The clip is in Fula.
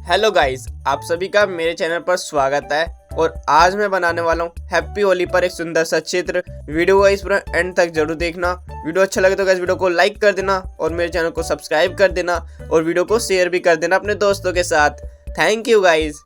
Hello guys, आप सभी का मेरे चैनल पर स्वागत है। और आज मैं बनाने वाला हूँ हैप्पी होली पर एक सुंदर सा चित्र। वीडियो को इस पर एंड तक जरूर देखना। वीडियो अच्छा लगे तो गाइस वीडियो को लाइक कर देना और मेरे चैनल को सब्सक्राइब कर देना और वीडियो को शेयर भी कर देना अपने दोस्तों के साथ। Thank you guys.